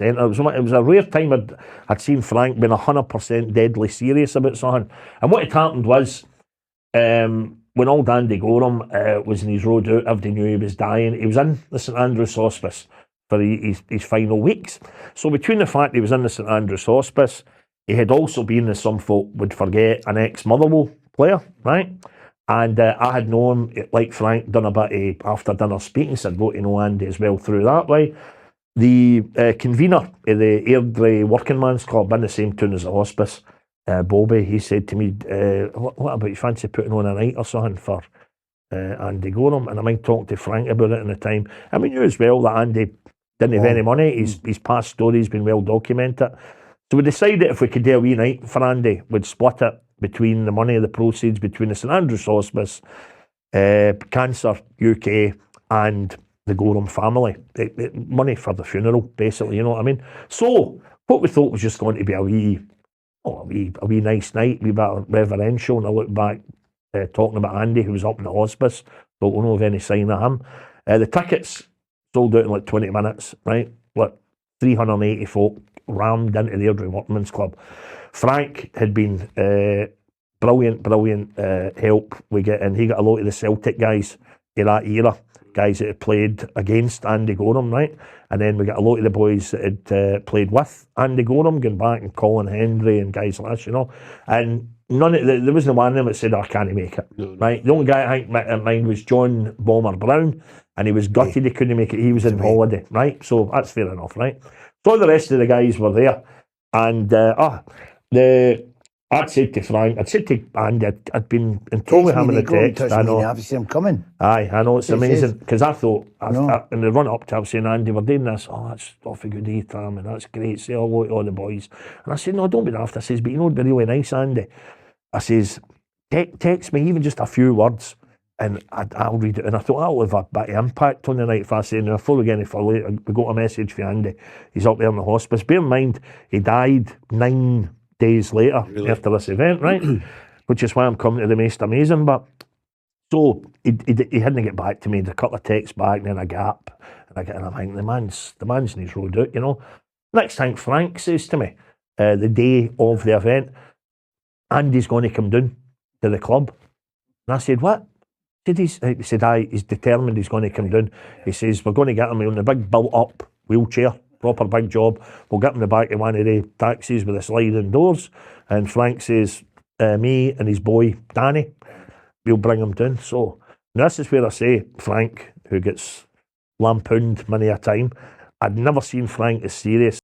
It was a rare time I'd seen Frank being 100% deadly serious about something. And what had happened was, when old Andy Gorham was in his road out, everybody knew he was dying. He was in the St Andrews Hospice for his final weeks. So between the fact he was in the St Andrews Hospice, he had also been, as some folk would forget, an ex-Motherwell player, right? And I had known, like Frank, done a bit of after dinner speaking, so I'd got to know Andy as well through that way. The convener of the Airdrie Working Man's Club in the same town as the hospice, Bobby, he said to me, what about you fancy putting on a night or something for Andy Gorham? And I mind talking to Frank about it in the time. And we knew as well that Andy didn't have any money. His past story's been well documented. So we decided if we could do a wee night for Andy, we'd split it between the money, the proceeds between the St Andrews Hospice, Cancer UK, and the Gorham family. Money for the funeral, basically, you know what I mean? So, what we thought was just going to be a wee nice night, a wee bit of reverential, and I look back talking about Andy, who was up in the hospice, but we don't know of any sign of him. The tickets sold out in like 20 minutes, right? Like 380 folk rammed into the Airdrie Workmen's Club. Frank had been brilliant help we get, and he got a lot of the Celtic guys in that era, guys that had played against Andy Gorham, right? And then we got a lot of the boys that had played with Andy Gorham, going back, and Colin Hendry and guys like that, you know. And there wasn't one of them that said, I can't make it, right? The only guy I think in mind was John Bomber Brown, and he was gutted he couldn't make it. He was in holiday, right? So that's fair enough, right? So the rest of the guys were there, and I'd said to Frank, I'd said to Andy, I'd been in told with him in the text. I know. Obviously, I'm coming. Aye, I know, it's amazing, because I thought, in the run up to, I was saying, Andy, we're doing this. Oh, that's off a good time, and that's great. Say hello to all the boys. And I said, no, don't be daft. I says, but you know, it'd be really nice, Andy. I says, text me even just a few words, and I'll read it. And I thought that'll have a bit of impact on the night. If I say, now, before we get any further, we got a message for Andy. He's up there in the hospice. Bear in mind, he died 9 days later after this event, right? Which is why I'm coming to the most amazing. But so he hadn't get back to me. A couple of texts back, and then a gap, and I'm thinking the man's in his road out, you know. Next thing Frank says to me, the day of the event, Andy's going to come down to the club. And I said, what? He said, aye, he's determined he's going to come down. He says, we're going to get him on the big built-up wheelchair, proper big job. We'll get him in the back of one of the taxis with the sliding doors. And Frank says, me and his boy, Danny, we'll bring him down. So, and this is where I say, Frank, who gets lampooned many a time, I'd never seen Frank as serious